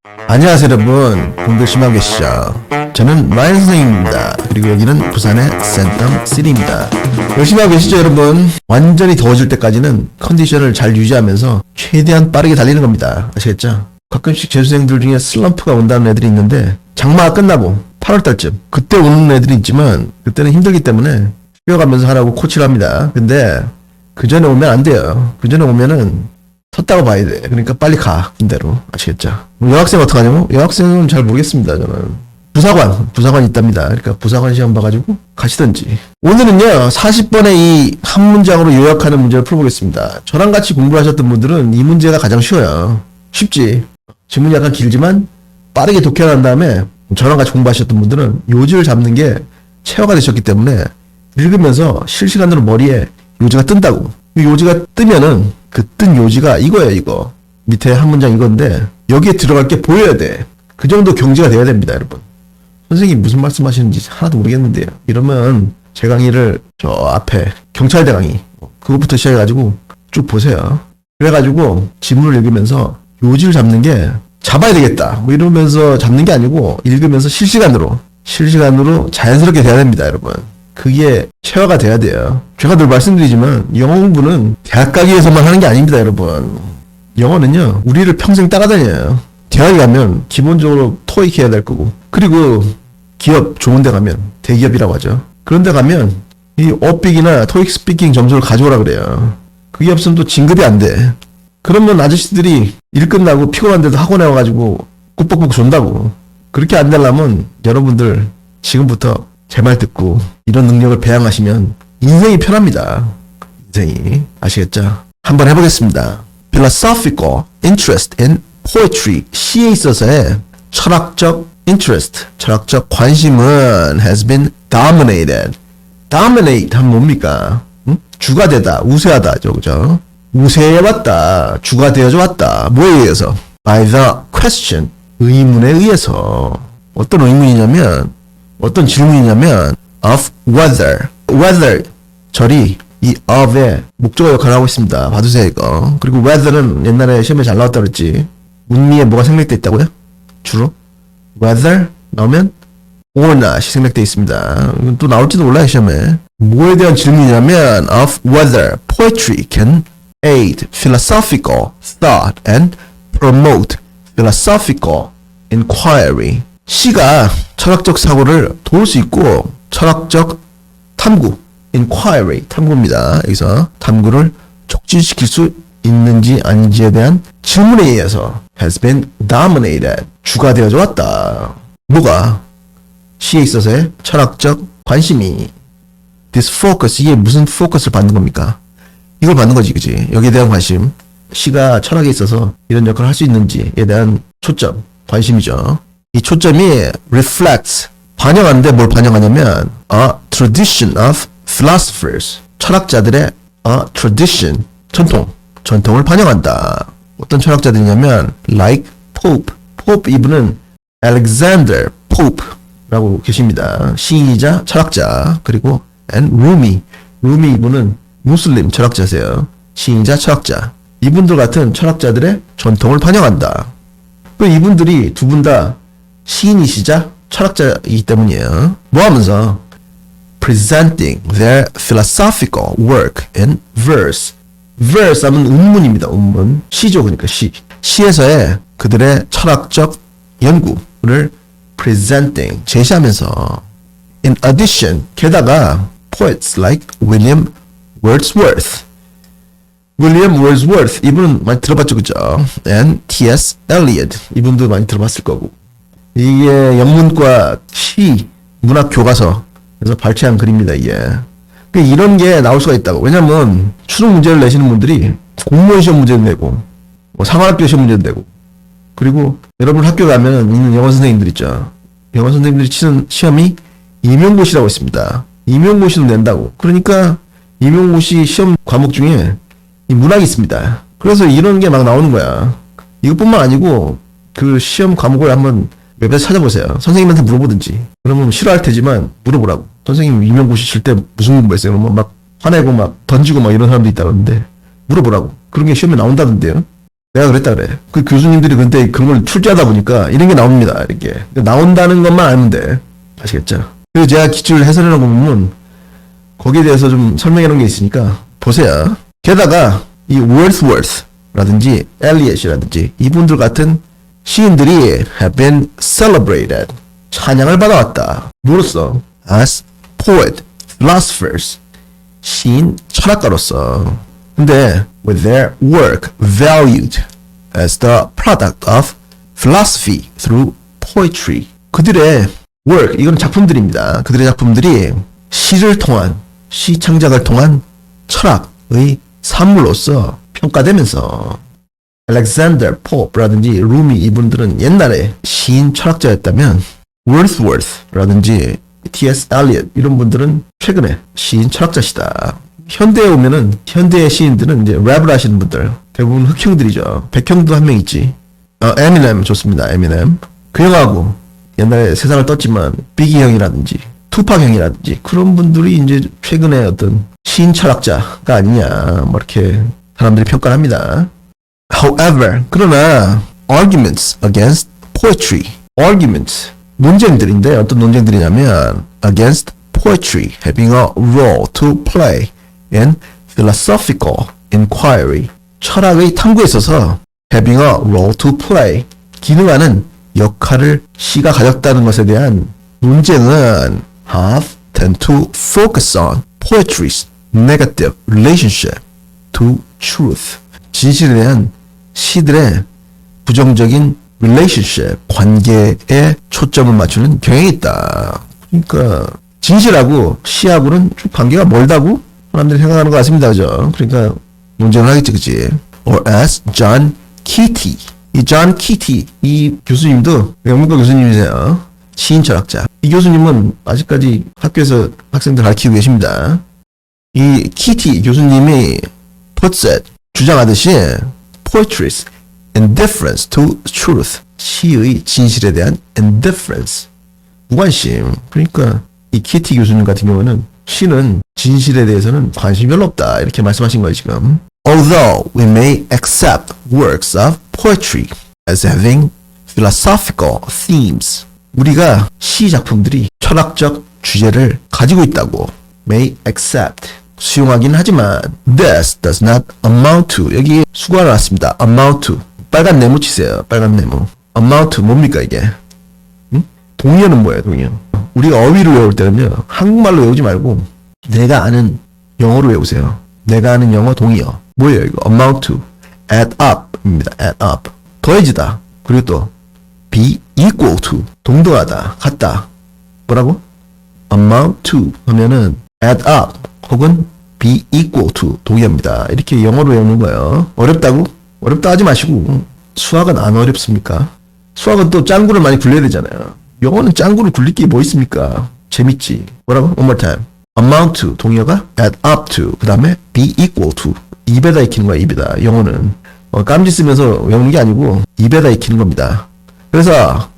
안녕하세요 여러분, 공부 열심히 하고 계시죠? 저는 라이언 선생님입니다. 그리고 여기는 부산의 센텀시티입니다. 열심히 하고 계시죠 여러분? 완전히 더워질 때까지는 컨디션을 잘 유지하면서 최대한 빠르게 달리는 겁니다. 아시겠죠? 가끔씩 재수생들 중에 슬럼프가 온다는 애들이 있는데 장마가 끝나고 8월달쯤 그때 오는 애들이 있지만 그때는 힘들기 때문에 쉬어가면서 하라고 코치를 합니다. 근데 그 전에 오면 안 돼요. 그 전에 오면은 섰다고 봐야 돼. 그러니까 빨리 가. 군대로. 아시겠죠? 여학생 어떡하냐고? 여학생은 잘 모르겠습니다. 저는. 부사관 있답니다. 그러니까 부사관 시험 봐가지고 가시던지. 오늘은요, 40번의 이 한 문장으로 요약하는 문제를 풀어보겠습니다. 저랑 같이 공부를 하셨던 분들은 이 문제가 가장 쉬워요. 쉽지. 지문이 약간 길지만 빠르게 독해한 다음에 저랑 같이 공부하셨던 분들은 요지를 잡는 게 체화가 되셨기 때문에 읽으면서 실시간으로 머리에 요지가 뜬다고. 이 요지가 뜨면은 그 뜬 요지가 이거예요, 이거. 밑에 한 문장 이건데 여기에 들어갈 게 보여야 돼. 그 정도 경지가 돼야 됩니다, 여러분. 선생님 무슨 말씀 하시는지 하나도 모르겠는데요. 이러면 제 강의를 저 앞에 경찰대 강의 그것부터 시작해가지고 쭉 보세요. 그래가지고 지문을 읽으면서 요지를 잡는 게 잡아야 되겠다 뭐 이러면서 잡는 게 아니고 읽으면서 실시간으로 자연스럽게 돼야 됩니다, 여러분. 그게 체화가 돼야 돼요. 제가 늘 말씀드리지만 영어 공부는 대학 가기 위해서만 하는 게 아닙니다, 여러분. 영어는요, 우리를 평생 따라다녀요. 대학에 가면 기본적으로 토익 해야 될 거고, 그리고 기업 좋은 데 가면 대기업이라고 하죠. 그런 데 가면 이 어픽이나 토익 스피킹 점수를 가져오라 그래요. 그게 없으면 또 진급이 안 돼. 그러면 아저씨들이 일 끝나고 피곤한데도 학원에 와가지고 꾸벅꾸벅 존다고. 그렇게 안 되려면 여러분들 지금부터 제 말 듣고 이런 능력을 배양하시면 인생이 편합니다. 인생이. 아시겠죠? 한번 해보겠습니다. Philosophical interest in poetry. 시에 있어서의 철학적 interest, 철학적 관심은 has been dominated. dominate 하면 뭡니까? 응? 주가 되다, 우세하다죠, 그죠? 우세해왔다, 주가 되어져 왔다. 뭐에 의해서? By the question, 의문에 의해서. 어떤 의문이냐면, 어떤 질문이냐면 of whether 절이 이 of의 목적어 역할을 하고 있습니다. 봐두세요 이거. 그리고 whether는 옛날에 시험에 잘 나왔다 그랬지. 문미에 뭐가 생략돼 있다고요? 주로 whether 나오면 or not이 생략돼 있습니다. 이건 또 나올지도 몰라요 시험에. 뭐에 대한 질문이냐면 of whether poetry can aid philosophical thought and promote philosophical inquiry. 시가 철학적 사고를 도울 수 있고 철학적 탐구, inquiry, 탐구입니다. 여기서 탐구를 촉진시킬 수 있는지 아닌지에 대한 질문에 의해서 has been dominated, 주가 되어져 왔다. 뭐가? 시에 있어서의 철학적 관심이 this focus, 이게 무슨 포커스를 받는 겁니까? 이걸 받는 거지, 그지? 여기에 대한 관심. 시가 철학에 있어서 이런 역할을 할 수 있는지에 대한 초점, 관심이죠. 이 초점이 reflects, 반영하는데 뭘 반영하냐면 a tradition of philosophers, 철학자들의 a tradition, 전통을 반영한다. 어떤 철학자들이냐면 like Pope 이분은 Alexander Pope라고 계십니다. 시인이자 철학자. 그리고 and Rumi 이분은 무슬림 철학자세요. 시인이자 철학자. 이분들 같은 철학자들의 전통을 반영한다. 이분들이 두 분 다 시인이시자 철학자이기 때문이에요. 뭐 하면서? Presenting their philosophical work in verse. verse 하면 운문입니다. 운문. 시죠. 그러니까 시. 시에서의 그들의 철학적 연구를 presenting, 제시하면서 in addition, 게다가 poets like William Wordsworth, 이분은 많이 들어봤죠, 그죠? and T.S. Eliot, 이분도 많이 들어봤을 거고. 이게 영문과 시 문학 교과서에서 발췌한 글입니다, 이게. 이런 게 나올 수가 있다고. 왜냐면 추론 문제를 내시는 분들이 공무원 시험 문제도 내고, 뭐 상관학교 시험 문제도 내고, 그리고 여러분 학교 가면 있는 영어 선생님들 있죠. 영어 선생님들이 치는 시험이 임용고시라고 있습니다. 임용고시도 낸다고. 그러니까 임용고시 시험 과목 중에 이 문학이 있습니다. 그래서 이런 게 막 나오는 거야. 이것뿐만 아니고 그 시험 과목을 한번 웹에서 찾아보세요. 선생님한테 물어보든지. 그러면 싫어할 테지만 물어보라고. 선생님 임용고시 칠 때 무슨 공부했어요? 그러면 막 화내고 막 던지고 막 이런 사람도 있다는데 물어보라고. 그런 게 시험에 나온다던데요. 내가 그랬다 그래. 그 교수님들이 근데 그런 걸 출제하다 보니까 이런 게 나옵니다. 이렇게. 나온다는 것만 알면 돼. 아시겠죠? 그리고 제가 기출 해설이라고 보면 거기에 대해서 좀 설명해 놓은 게 있으니까 보세요. 게다가 이 Wordsworth라든지 Eliot이라든지 이분들 같은 시인들이 have been celebrated. 찬양을 받아왔다. 뭐로써? As poet, philosophers. 시인, 철학가로서. 근데 with their work valued as the product of philosophy through poetry. 그들의 work, 이건 작품들입니다. 그들의 작품들이 시를 통한, 시 창작을 통한 철학의 산물로서 평가되면서 Alexander Pope라든지 루미 이분들은 옛날에 시인 철학자였다면 Wordsworth라든지 T.S. Eliot 이런 분들은 최근에 시인 철학자시다. 현대에 오면은 현대의 시인들은 이제 랩을 하시는 분들 대부분 흑형들이죠. 백형도 한 명 있지. 에미넴 좋습니다. 에미넴. 그 형하고 옛날에 세상을 떴지만 비기 형이라든지 투팍 형이라든지 그런 분들이 이제 최근에 어떤 시인 철학자가 아니냐 뭐 이렇게 사람들이 평가를 합니다. However, 그러나 arguments against poetry, arguments 논쟁들인데 어떤 논쟁들이냐면 against poetry having a role to play in philosophical inquiry, 철학의 탐구에 있어서 having a role to play, 기능하는 역할을 시가 가졌다는 것에 대한 논쟁은 have tend to focus on poetry's negative relationship to truth, 진실에 대한 시들의 부정적인 relationship, 관계에 초점을 맞추는 경향이 있다. 그러니까 진실하고 시하고는 좀 관계가 멀다고 사람들이 생각하는 것 같습니다. 그죠? 그러니까 논쟁을 하겠지, 그치? Or as John Keaty. 이 John Keaty, 이 교수님도 영문과 교수님이세요. 시인 철학자. 이 교수님은 아직까지 학교에서 학생들 가르치고 계십니다. 이 Keaty 교수님이 puts it, 주장하듯이 poetry's indifference to truth, 시의 진실에 대한 indifference, 무관심. 그러니까 이 키티 교수님 같은 경우는 시는 진실에 대해서는 관심이 별로 없다 이렇게 말씀하신 거예요 지금. Although we may accept works of poetry as having philosophical themes, 우리가 시 작품들이 철학적 주제를 가지고 있다고 may accept, 수용하긴 하지만 this does not amount to, 여기 수고가 나왔습니다. amount to, 빨간 네모 치세요. 빨간 네모. amount to 뭡니까 이게? 응? 동의어는 뭐예요 동의어? 우리가 어휘를 외울 때는요 한국말로 외우지 말고 내가 아는 영어로 외우세요. 내가 아는 영어 동의어 뭐예요 이거? amount to, add up 입니다. add up, 더해지다. 그리고 또 be equal to, 동등하다, 같다. 뭐라고? amount to 하면은 add up 혹은 be equal to 동의어입니다. 이렇게 영어로 외우는 거예요. 어렵다고? 어렵다 하지 마시고. 수학은 안 어렵습니까? 수학은 또 짱구를 많이 굴려야 되잖아요. 영어는 짱구를 굴릴 게 뭐 있습니까? 재밌지. 뭐라고? One more time. amount to 동의어가 add up to, 그 다음에 be equal to, 입에다 익히는 거야. 입에다. 영어는 깜지 쓰면서 외우는 게 아니고 입에다 익히는 겁니다. 그래서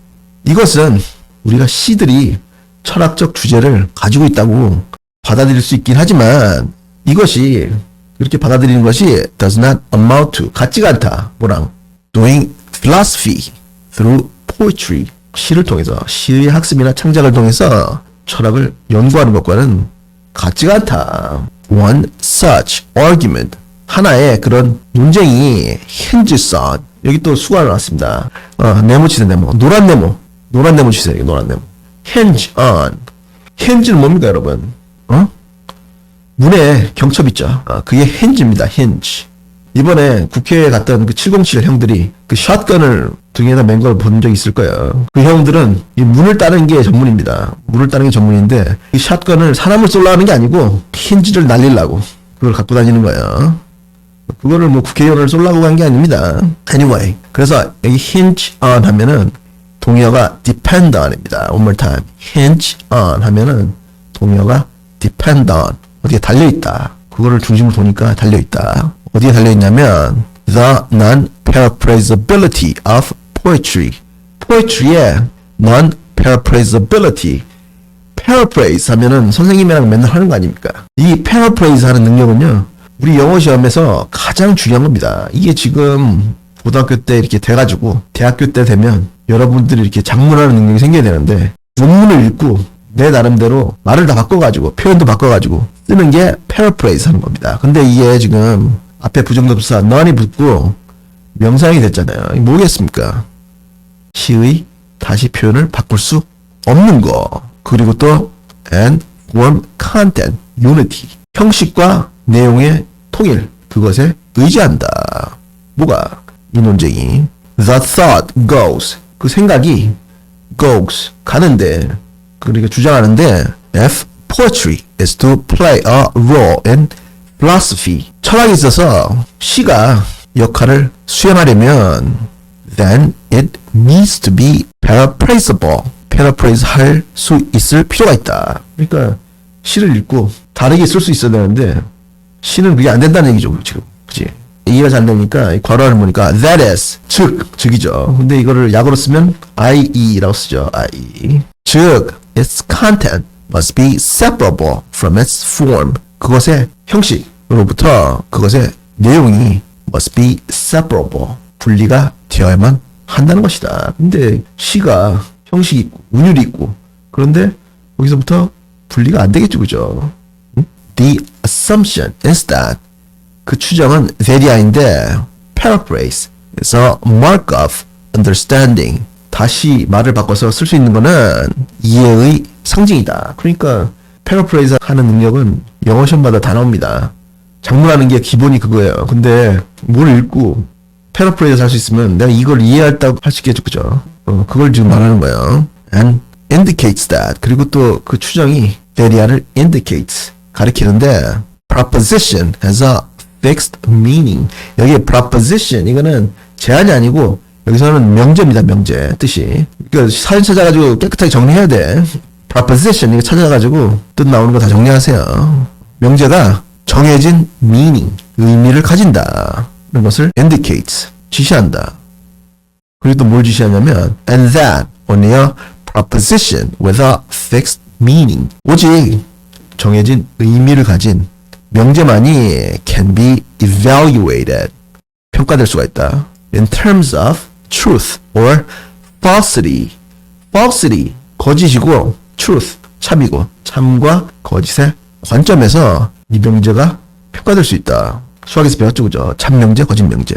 이것은 우리가 시들이 철학적 주제를 가지고 있다고 받아들일 수 있긴 하지만 이것이 그렇게 받아들이는 것이 does not amount to, 같지가 않다. 뭐랑? doing philosophy through poetry, 시를 통해서, 시의 학습이나 창작을 통해서 철학을 연구하는 것과는 같지가 않다. One such argument, 하나의 그런 논쟁이 hinges on, 여기 또 수가 나왔습니다. 네모 치세요. 네모. 노란 네모. 노란 네모 치세요. 노란 네모. hinge on. hinge는 뭡니까 여러분? 문에 경첩 있죠. 그게 힌지입니다. 힌지. 이번에 국회에 갔던 그 707 형들이 그 샷건을 등에다 맨 걸 본 적 있을 거예요. 그 형들은 이 문을 따는 게 전문입니다. 문을 따는 게 전문인데 이 샷건을 사람을 쏠라 하는 게 아니고 힌지를 날리려고 그걸 갖고 다니는 거예요. 그거를 뭐 국회의원을 쏠라고 간 게 아닙니다. Anyway, 그래서 여기 hinge on 하면은 동의어가 depend on입니다. One more time. hinge on 하면은 동의어가 depend on, 어디에 달려있다. 그거를 중심으로 보니까 달려있다. 어디에 달려있냐면 the non-paraphrasability of poetry. poetry의 non-paraphrasability. paraphrase 하면은 선생님이랑 맨날 하는 거 아닙니까? 이 paraphrase 하는 능력은요 우리 영어 시험에서 가장 중요한 겁니다. 이게 지금 고등학교 때 이렇게 돼가지고 대학교 때 되면 여러분들이 이렇게 작문하는 능력이 생겨야 되는데 원문을 읽고 내 나름대로 말을 다 바꿔가지고 표현도 바꿔가지고 쓰는 게 paraphrase 하는 겁니다. 근데 이게 지금 앞에 부정접사 none이 붙고 명사형이 됐잖아요. 뭐겠습니까? 시의 다시 표현을 바꿀 수 없는 거. 그리고 또 and form content unity 형식과 내용의 통일 그것에 의지한다. 뭐가? 이 논쟁이 the thought goes 그 생각이 goes 가는데 그러니까 주장하는데 if poetry is to play a role in philosophy 철학에 있어서 시가 역할을 수행하려면 then it needs to be paraphrasable paraphrase 할 수 있을 필요가 있다. 그러니까 시를 읽고 다르게 쓸 수 있어야 되는데 시는 그게 안 된다는 얘기죠 지금. 그치? 이해가 잘 되니까 괄호를 보니까 that is 즉이죠. 근데 이거를 약어로 쓰면 IE라고 쓰죠. IE 즉 its content must be separable from its form 그것의 형식으로부터 그것의 내용이 must be separable 분리가 되어야만 한다는 것이다. 근데 시가 형식이 있고 운율이 있고 그런데 거기서부터 분리가 안 되겠죠. 그죠? The assumption is that 그 추정은 대리아인데 paraphrase is a mark of understanding 다시 말을 바꿔서 쓸 수 있는 거는 이해의 상징이다. 그러니까 paraphrase 하는 능력은 영어 시험마다 다 나옵니다. 작문하는 게 기본이 그거예요. 근데 뭘 읽고 paraphrase 할 수 있으면 내가 이걸 이해했다고 할 수 있겠죠. 그죠? 그걸 지금 말하는 거예요. and indicates that 그리고 또 그 추정이 대리아를 indicates 가리키는데 proposition has a fixed meaning 여기 proposition 이거는 제한이 아니고 여기서는 명제입니다. 명제 뜻이 그러니까 사진 찾아가지고 깨끗하게 정리해야 돼. proposition 이거 찾아가지고 뜻 나오는 거 다 정리하세요. 명제가 정해진 meaning 의미를 가진다 이런 것을 indicates 지시한다. 그리고 또 뭘 지시하냐면 and that only a proposition with a fixed meaning 오직 정해진 의미를 가진 명제만이 can be evaluated 평가될 수가 있다. in terms of truth or falsity falsity 거짓이고 truth 참이고 참과 거짓의 관점에서 이 명제가 평가될 수 있다. 수학에서 배웠죠. 그죠? 참명제 거짓명제.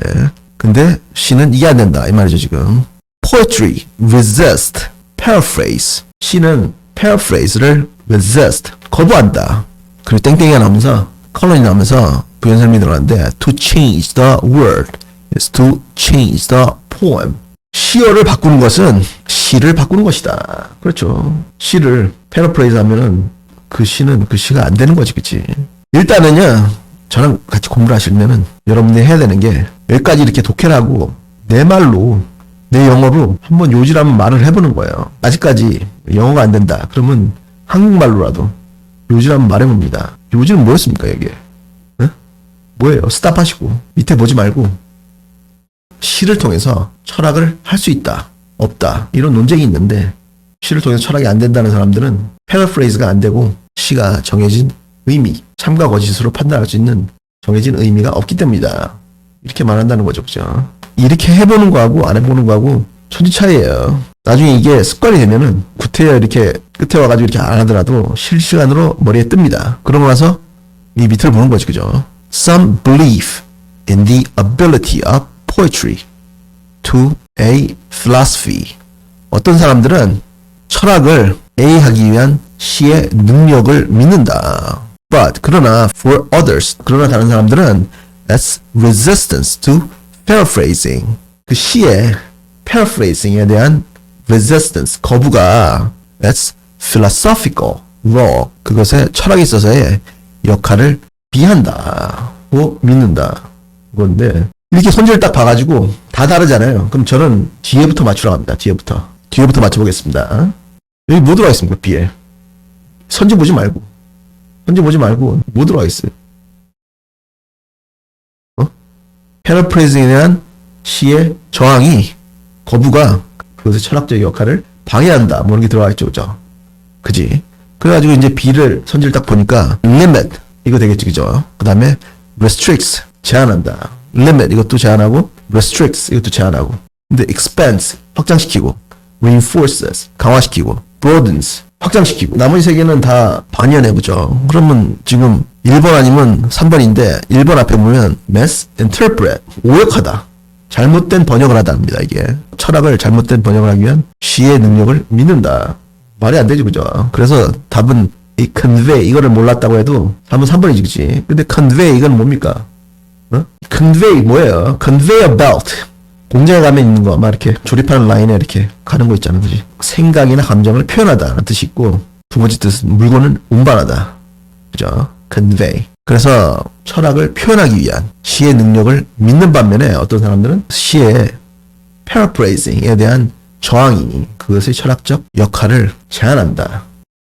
근데 시는 이게 안 된다 이 말이죠. 지금 poetry resist paraphrase 시는 paraphrase를 resist 거부한다. 그리고 땡땡이가 나오면서 컬런이 나오면서 부연설명이 들어가는데 to change the word is to change the poem 시어를 바꾸는 것은 시를 바꾸는 것이다. 그렇죠. 시를 paraphrase 하면은 그 시는 그 시가 안 되는 거지. 그치? 일단은요 저랑 같이 공부를 하시려면은 여러분들이 해야 되는 게 여기까지 이렇게 독해를 하고 내 말로 내 영어로 한번 요지라면 말을 해보는 거예요. 아직까지 영어가 안 된다. 그러면 한국말로라도 요지라면 말해봅니다. 요지는 뭐였습니까 이게? 네? 뭐예요? 스탑하시고 밑에 보지 말고 시를 통해서 철학을 할 수 있다. 없다. 이런 논쟁이 있는데 시를 통해서 철학이 안 된다는 사람들은 패러프레이즈가 안 되고 시가 정해진 의미, 참과 거짓으로 판단할 수 있는 정해진 의미가 없기 때문이다. 이렇게 말한다는 거죠. 그죠? 이렇게 해보는 거하고 안 해보는 거하고 천지 차이예요. 나중에 이게 습관이 되면은 구태여 이렇게 끝에 와가지고 이렇게 안 하더라도 실시간으로 머리에 뜹니다. 그러고 나서 이 밑을 보는 거지. 그죠? Some believe in the ability of poetry to a philosophy. 어떤 사람들은 철학을 A하기 위한 시의 능력을 믿는다. But 그러나 for others 그러나 다른 사람들은 that's resistance to paraphrasing. 그 시의 paraphrasing에 대한 resistance 거부가 that's philosophical law 그것의 철학에 있어서의 역할을 비한다고 믿는다. 그건데 이렇게 손재를 딱 봐가지고 다 다르잖아요. 그럼 저는 뒤에부터 맞추라고 합니다. 뒤에부터 맞춰보겠습니다. 여기 뭐 들어가 있습니까? B에 선지 보지 말고 뭐 들어가 있어요? 패러프레이징에 대한 시의 저항이 거부가 그것의 철학적 역할을 방해한다. 뭐 이런 게 들어가 있죠. 그죠? 그지? 그래가지고 이제 B를 선지를 딱 보니까 limit 이거 되겠지. 그죠? 그 다음에 restricts 제한한다. limit 이것도 제한하고 restricts 이것도 제한하고 근데 expands 확장시키고 reinforces 강화시키고 broadens 확장시키고 나머지 세 개는 다 반연해 보죠. 그러면 지금 1번 아니면 3번인데 1번 앞에 보면 misinterpret 오역하다 잘못된 번역을 하다입니다. 이게 철학을 잘못된 번역을 하기 위한 시의 능력을 믿는다. 말이 안 되지 그죠. 그래서 답은 이 convey 이거를 몰랐다고 해도 답은 3번이지 그치. 근데 convey 이건 뭡니까? convey 뭐예요? conveyor belt 공장에 가면 있는 거 막 이렇게 조립하는 라인에 이렇게 가는 거 있잖아 그지. 생각이나 감정을 표현하다 라는 뜻이 있고 두 번째 뜻은 물건은 운반하다 그죠. convey 그래서 철학을 표현하기 위한 시의 능력을 믿는 반면에 어떤 사람들은 시의 paraphrasing에 대한 저항이 그것의 철학적 역할을 제한한다.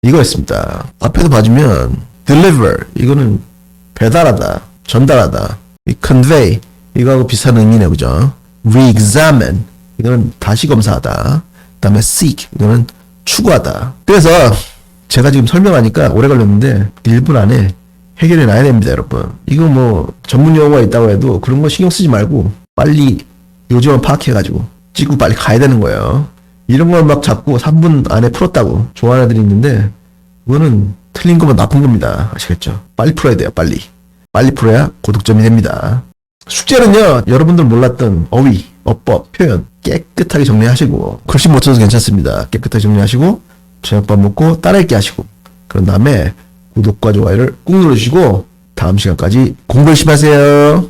이거였습니다. 앞에도 봐주면 deliver 이거는 배달하다, 전달하다. 이 convey 이거하고 비슷한 의미네 그죠. re-examine 이거는 다시 검사하다. 그다음에 seek 이거는 추구하다. 그래서 제가 지금 설명하니까 오래 걸렸는데 1분 안에 해결해 놔야 됩니다 여러분. 이거 뭐 전문 용어가 있다고 해도 그런 거 신경 쓰지 말고 빨리 요즘은 파악해가지고 찍고 빨리 가야 되는 거예요. 이런 걸 막 자꾸 3분 안에 풀었다고 좋아하는 애들이 있는데 그거는 틀린 거면 나쁜 겁니다. 아시겠죠? 빨리 풀어야 돼요. 빨리 풀어야 고득점이 됩니다. 숙제는요 여러분들 몰랐던 어휘, 어법, 표현 깨끗하게 정리하시고 글씨 못 써도 괜찮습니다. 깨끗하게 정리하시고 저녁밥 먹고 따라읽기 하시고 그런 다음에 구독과 좋아요를 꾹 눌러주시고 다음 시간까지 공부 열심히 하세요.